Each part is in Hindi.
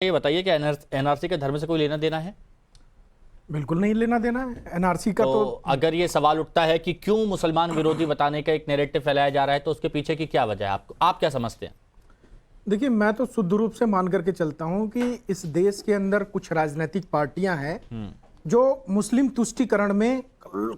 ये बताइए कि एनआरसी के धर्म से कोई लेना देना है? बिल्कुल नहीं लेना देना है एनआरसी का। तो अगर ये सवाल उठता है कि क्यों मुसलमान विरोधी बताने का एक नैरेटिव फैलाया जा रहा है, तो उसके पीछे की क्या वजह है? आप क्या समझते हैं? देखिए, मैं तो शुद्ध रूप से मान करके चलता हूं कि इस देश के अंदर कुछ राजनीतिक पार्टियां हैं जो मुस्लिम तुष्टीकरण में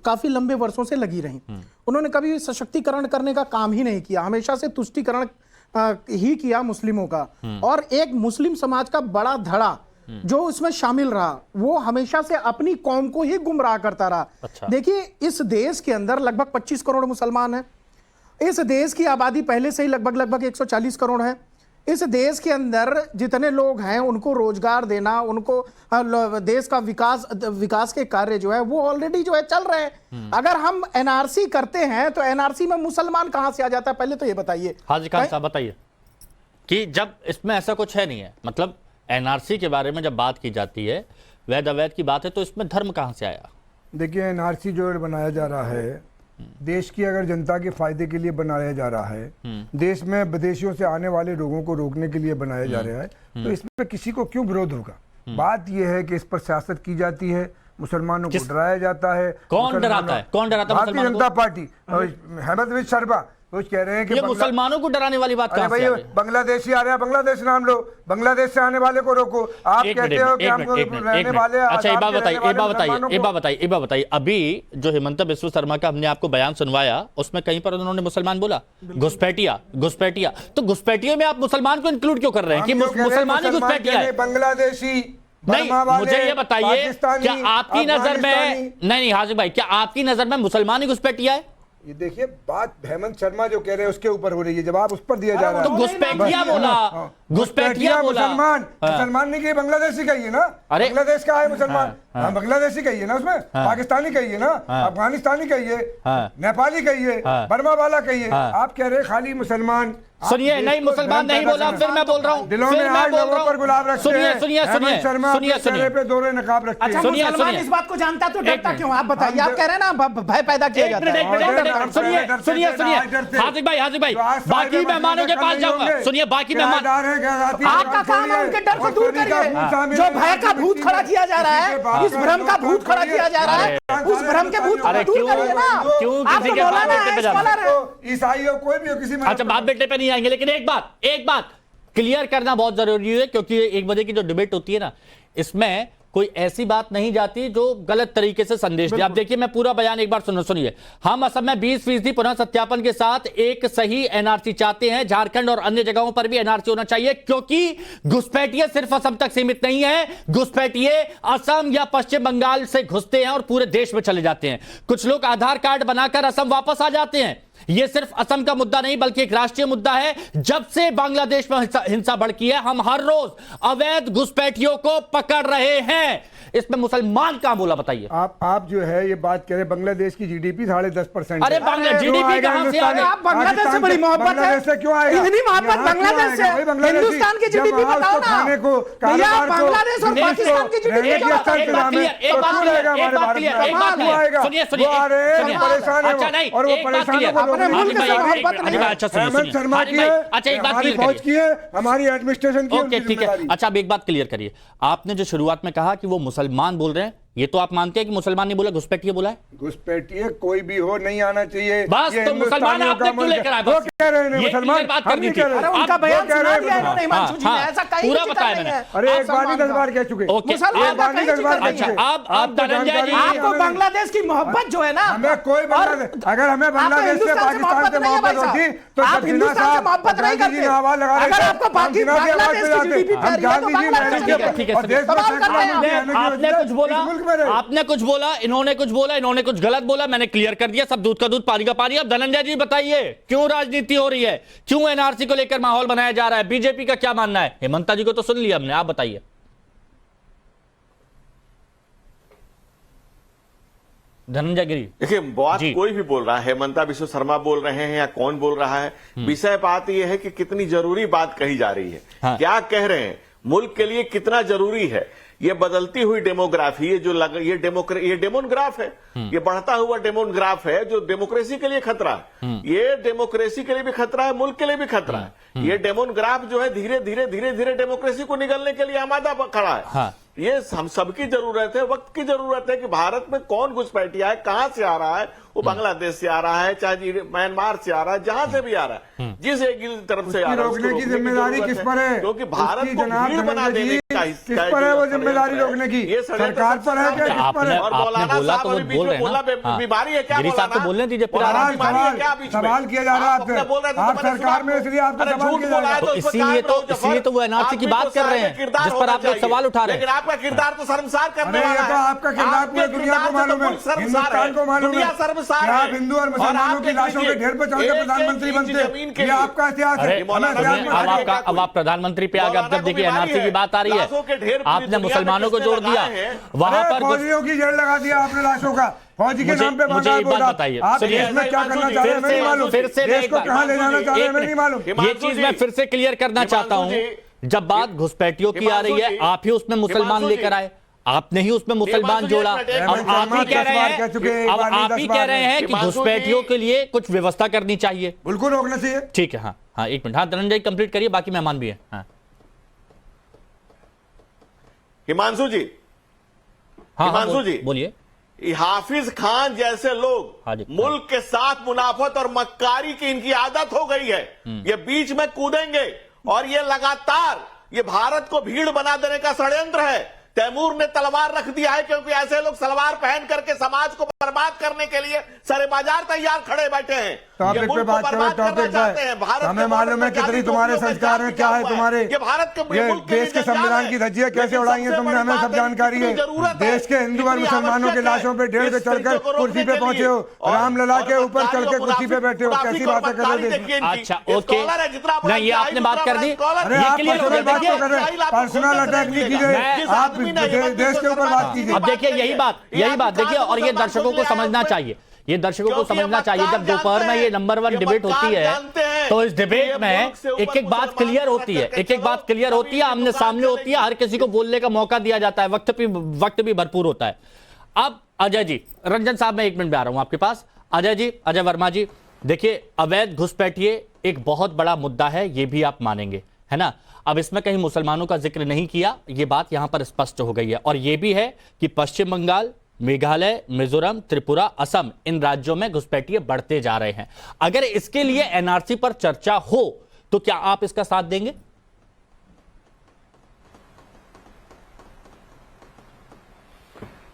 काफी लंबे वर्षों से लगी रही। उन्होंने कभी सशक्तिकरण करने का काम ही नहीं किया, हमेशा से तुष्टीकरण ही किया मुस्लिमों का। और एक मुस्लिम समाज का बड़ा धड़ा जो उसमें शामिल रहा, वो हमेशा से अपनी कौम को ही गुमराह करता रहा। अच्छा। देखिए, इस देश के अंदर लगभग 25 करोड़ मुसलमान हैं। इस देश की आबादी पहले से ही लगभग 140 करोड़ है। इस देश के अंदर जितने लोग हैं उनको रोजगार देना, उनको देश का विकास के कार्य जो है वो ऑलरेडी जो है चल रहे हैं। अगर हम एनआरसी करते हैं तो एनआरसी में मुसलमान कहां से आ जाता है, पहले तो ये बताइए। हाजी खान साहब बताइए कि जब इसमें ऐसा कुछ है नहीं है, मतलब एनआरसी के बारे में जब बात की जाती है, वैध अवैध की बात है, तो इसमें धर्म कहां से आया? देखिए, एनआरसी जो बनाया जा रहा है देश की अगर जनता के फायदे के लिए बनाया जा रहा है, देश में विदेशियों से आने वाले लोगों को रोकने के लिए बनाया जा रहा है, तो इसमें किसी को क्यों विरोध होगा? बात यह है कि इस पर सियासत की जाती है, मुसलमानों को डराया जाता है। कौन डराता है? कौन डराता है? भारतीय जनता पार्टी, हेमंत शर्मा वो कह रहे हैं कि ये मुसलमानों को डराने वाली बात कहां से आ रही है? बांग्लादेशी आ रहे हैं, बांग्लादेश नाम लो, बांग्लादेश से आने वाले को रोको। आप कहते हो कि हमको रहने वाले। अच्छा, एक बात बताइए, अभी जो हेमंत बिस्व शर्मा का हमने आपको बयान सुनवाया, उसमें कहीं पर उन्होंने मुसलमान बोला, घुसपैठिया। तो घुसपैठियों में आप मुसलमान को इंक्लूड क्यों कर रहे हैं कि मुसलमान ही घुसपैठिया है? बांग्लादेशी नहीं, मुझे ये बताइए, क्या आपकी नजर में नहीं हाजिर भाई, क्या आपकी नजर में मुसलमान ही घुसपैठिया है? ये देखिए, बात हेमंत शर्मा जो कह रहे हैं उसके ऊपर हो रही है, जवाब उस पर दिया जा रहा है। तो घुसपैठिया बोला, घुसपैठिया बोला। मुसलमान नहीं कही, बांग्लादेशी कही है ना। अरे बांग्लादेश का है मुसलमान, बांग्लादेशी कही है ना, उसमें पाकिस्तानी कही है ना, अफगानिस्तानी कही है, नेपाली कही है, बर्मा वाला कही है। आप कह रहे हैं खाली मुसलमान। सुनिए, नहीं मुसलमान नहीं बोला, फिर मैं बोल रहा हूँ, दिलों में आज लोगों पर गुलाब रखते हैं। सुनिए शर्मा चेहरे पे दोहरे नकाब रखते हैं। अच्छा, मुसलमान इस बात को जानता तो डरता क्यों? आप बताइए। आप कह रहे हैं ना भय पैदा किया जाता है। सुनिए हाजिर भाई, बाकी मेहमानों के पास जाऊंगा। सुनिए, बाकी मेहमान, आपका काम है उनके डर को दूर करिए। जो भय का भूत खड़ा किया जा रहा है, इस भ्रम का भूत खड़ा किया जा रहा है, उस भ्रम के भूत को दूर करिए ना। क्यों किसी के बाप बेटे पे जाना? ईसाइयों कोई भी हो, किसी में अच्छा, बाप बेटे पे नहीं आएंगे, लेकिन एक बात क्लियर करना बहुत जरूरी है, क्योंकि 1 बजे की जो डिबेट होती है ना, इसमें कोई ऐसी बात नहीं जाती जो गलत तरीके से संदेश दे। आप देखिए, मैं पूरा बयान एक बार सुनिए। हम असम में 20% पुनः सत्यापन के साथ एक सही एनआरसी चाहते हैं। झारखंड और अन्य जगहों पर भी एनआरसी होना चाहिए, क्योंकि घुसपैठिए सिर्फ असम तक सीमित नहीं है। घुसपैठिए असम या पश्चिम बंगाल से घुसते हैं और पूरे देश में चले जाते हैं। कुछ लोग आधार कार्ड बनाकर असम वापस आ जाते हैं। यह सिर्फ असम का मुद्दा नहीं, बल्कि एक राष्ट्रीय मुद्दा है। जब से बांग्लादेश में हिंसा भड़की है, हम हर रोज अवैध घुसपैठियों को पकड़ रहे हैं। इसमें मुसलमान कहां बोला, बताइए। आप जो है ये बात कह रहे, बांग्लादेश की जीडीपी 10.5%। अरे जीडीपी कहां से आ गई? आप बांग्लादेश से बड़ी मोहब्बत है, से क्यों आएगा? इतनी मोहब्बत बांग्लादेश से? हिंदुस्तान की जीडीपी बताओ ना भैया। बांग्लादेश और पाकिस्तान की जीडीपी हमारी एडमिनिस्ट्रेशन की। ओके, ठीक है। अच्छा, अब एक बात क्लियर करिए। आपने जो शुरुआत में कहा कि वो मुसलमान बोल रहे हैं, ये तो आप मानते हैं कि मुसलमान नहीं बोला, घुसपैठिए बोला है? घुसपैठिए कोई भी हो, नहीं आना चाहिए। बस तो मुसलमान आपने क्यों लेकर आए? वो कह रहे हैं मुसलमान, बात कर दी थी। अरे उनका बयान सुना दिया इन्होंने हिमांशु जी ने, ऐसा कहीं पूरा बताया मैंने। अरे एक बार नहीं 10 बार कह चुके। ओके, अच्छा, आप धनंजय जी, आपको बांग्लादेश की मोहब्बत जो है ना, हमें कोई बांग्लादेश, अगर हमें बांग्लादेश से पाकिस्तान से मोहब्बत होती तो आप हिंदुस्तान से मोहब्बत नहीं करते। अगर आपको बांग्लादेश की जीडीपी प्यारी है तो बांग्लादेश आपने कुछ बोला, इन्होंने कुछ बोला, इन्होंने कुछ गलत बोला, मैंने क्लियर कर दिया। सब दूध का दूध, पानी का पानी। अब धनंजय जी बताइए, क्यों राजनीति हो रही है? क्यों एनआरसी को लेकर माहौल बनाया जा रहा है? बीजेपी का क्या मानना है? हेमंता जी को तो सुन लिया हमने, आप बताइए। धनंजय गिरी, देखिए, बात कोई भी बोल रहा है, हेमंता बिस्व शर्मा बोल रहे हैं या कौन बोल रहा है, विषय बात यह है कि कितनी जरूरी बात कही जा रही है। क्या कह रहे हैं, मुल्क के लिए कितना जरूरी है। ये बदलती हुई डेमोग्राफी, ये डेमोग्राफ है, ये बढ़ता हुआ डेमोग्राफ है जो डेमोक्रेसी के लिए खतरा है। ये डेमोक्रेसी के लिए भी खतरा है, मुल्क के लिए भी खतरा है। ये डेमोग्राफ जो है धीरे धीरे डेमोक्रेसी को निगलने के लिए आमादा खड़ा है। हाँ। ये हम सबकी जरूरत है, वक्त की जरूरत है कि भारत में कौन घुसपैठिया है, कहां से आ रहा है, वो बांग्लादेश से आ रहा है, चाहे म्यांमार से आ रहा है, जहां से भी आ रहा है, जिस एक तरफ से आ रहा है, रोकने की जिम्मेदारी किस पर है? क्योंकि भारत को भीड़ बना देने का किस पर है वो जिम्मेदारी रोकने की? सरकार पर है क्या, किस पर है? और आपने मौलाना बोला तो साहब वो अभी बीच बोल में रहे हैं बोला ना। हाँ। बीमारी है क्या? गिरी साहब तो मौलाना? बोलने दीजिए, फिर और आराम से। बीमारी है क्या बीच में? सवाल किया जा रहा है आप अपने बोल रहे थे तो आप मैंने सरकार सुना। में, इसलिए आपको अरे सवाल झूठ किया जा बोला रहा है है। तो इसीलिए तो वो एनआरसी की बात कर रहे हैं, जिस पर आप लोग सवाल उठा रहे हैं। लेकिन आपका किरदार तो शर्मसार करने अरे वाला ये तो है। आपका किरदार पूरी दुनिया को मालूम है, हिंदुस्तान को मालूम है। दुनिया शर्मसार क्या है। आप हिंदू और मुसलमानों की लाशों के ढेर पर चढ़कर प्रधानमंत्री बनते? ये आपका इतिहास है। अरे हमें इतिहास में अब आगे- अब आप प्रधानमंत्री पे आ गए। अब जब देखिए एनआरसी की बात आ रही है, आपने मुसलमानों को जोड़ दिया वहां अरे पर। फौजियों की जेल लगा दिया आपने लाशों का, फौजी के नाम पे मुझे बंगाल एक बात बोला। बताइए, आप सुनिए, देश में क्या करना चाह रहे हैं हमें नहीं मालूम, फिर से देश को कहां ले जाना चाह रहे हैं हमें नहीं मालूम। ये चीज मैं फिर से क्लियर करना चाहता हूं। जब बात घुसपैठियों की आ रही है, आप ही उसमें मुसलमान लेकर आए, आपने ही उसमें मुसलमान जोड़ा। अब आप ही कह रहे हैं, अब आप ही कह रहे हैं कि घुसपैठियों के लिए कुछ व्यवस्था करनी चाहिए। बिल्कुल रोकना चाहिए। ठीक है। हाँ हाँ, एक मिनट। हाँ धनंजय कंप्लीट करिए, बाकी मेहमान भी है। हाँ हिमांशु जी, हाँ हिमांशु जी बोलिए। हाफिज खान जैसे हाँ लोग जी। मुल्क के साथ मुनाफत और मक्कारी की इनकी आदत हो गई है। ये बीच में कूदेंगे और ये लगातार ये भारत को भीड़ बना देने का षड्यंत्र है। तैमूर ने तलवार रख दिया है क्योंकि ऐसे लोग सलवार पहन करके समाज को बर्बाद करने के लिए सारे बाजार तैयार खड़े बैठे हैं। टॉपिक पे बात करो, टॉपिक पे। हमें मालूम है कितनी तुम्हारे संस्कार में क्या है, तुम्हारे ये भारत के ये मुल्क के देश के संविधान की धज्जियां कैसे उड़ाई हैं तुमने, हमें सब जानकारी है। देश के हिंदू और मुसलमानों की लाशों पे ढेर से चढ़कर कुर्सी पे पहुंचे हो, रामलला के ऊपर चढ़ के कुर्सी पे बैठे हो, कैसी बातें कर रहे हो? अच्छा ओके, नहीं ये आपने बात कर दी। अरे ये आप क्लियर हो पर्सनल गया। बात तो कर रहे हैं, पर्सनल अटैक नहीं कीजिए, आप देश के ऊपर बात कीजिए। अब देखिए यही बात देखिए, और ये दर्शकों को समझना चाहिए, ये दर्शकों को समझना चाहिए। जब दोपहर में ये नंबर 1 डिबेट होती है तो इस डिबेट में एक एक बात क्लियर होती है, एक एक बात क्लियर होती है, आमने सामने होती है, हर किसी को बोलने का मौका दिया जाता है, वक्त भी भरपूर होता है। अब अजय जी, रंजन साहब मैं 1 मिनट में आ रहा हूं आपके पास। अजय जी, अजय वर्मा जी, देखिए अवैध घुसपैठिए एक बहुत बड़ा मुद्दा है, ये भी आप मानेंगे, है ना। अब इसमें कहीं मुसलमानों का जिक्र नहीं किया, ये बात यहां पर स्पष्ट हो गई है। और ये भी है कि पश्चिम बंगाल, मेघालय, मिजोरम, त्रिपुरा, असम, इन राज्यों में घुसपैठिए बढ़ते जा रहे हैं। अगर इसके लिए एनआरसी पर चर्चा हो तो क्या आप इसका साथ देंगे?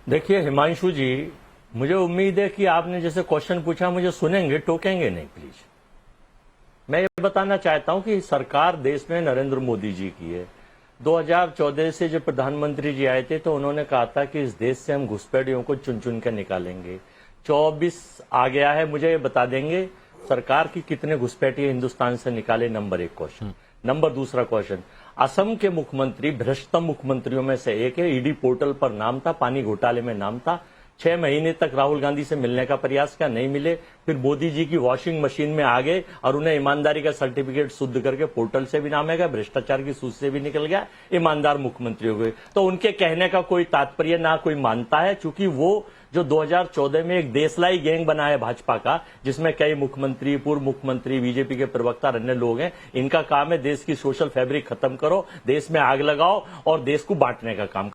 देखिए हिमांशु जी, मुझे उम्मीद है कि आपने जैसे क्वेश्चन पूछा मुझे सुनेंगे, टोकेंगे नहीं प्लीज। मैं ये बताना चाहता हूं कि सरकार देश में नरेंद्र मोदी जी की है। 2014 से जब प्रधानमंत्री जी आए थे तो उन्होंने कहा था कि इस देश से हम घुसपैठियों को चुन चुन कर निकालेंगे। 24 आ गया है, मुझे ये बता देंगे सरकार की कितने घुसपैठिए हिंदुस्तान से निकाले? Number 1 question. Number 2 question, Assam के मुख्यमंत्री भ्रष्टतम मुख्यमंत्रियों में से एक है, ईडी पोर्टल पर नाम था, पानी घोटाले में नाम था। 6 महीने तक राहुल गांधी से मिलने का प्रयास किया, नहीं मिले। फिर मोदी जी की वॉशिंग मशीन में आ गए और उन्हें ईमानदारी का सर्टिफिकेट शुद्ध करके पोर्टल से भी नाम है गया, भ्रष्टाचार की सूची से भी निकल गया, ईमानदार मुख्यमंत्री हो गए। तो उनके कहने का कोई तात्पर्य ना कोई मानता है, क्योंकि वो जो 2014 में एक देशलाई गैंग बना है भाजपा का, जिसमें कई मुख्यमंत्री, पूर्व मुख्यमंत्री, बीजेपी के प्रवक्ता, अन्य लोग हैं। इनका काम है देश की सोशल फैब्रिक खत्म करो, देश में आग लगाओ और देश को बांटने का काम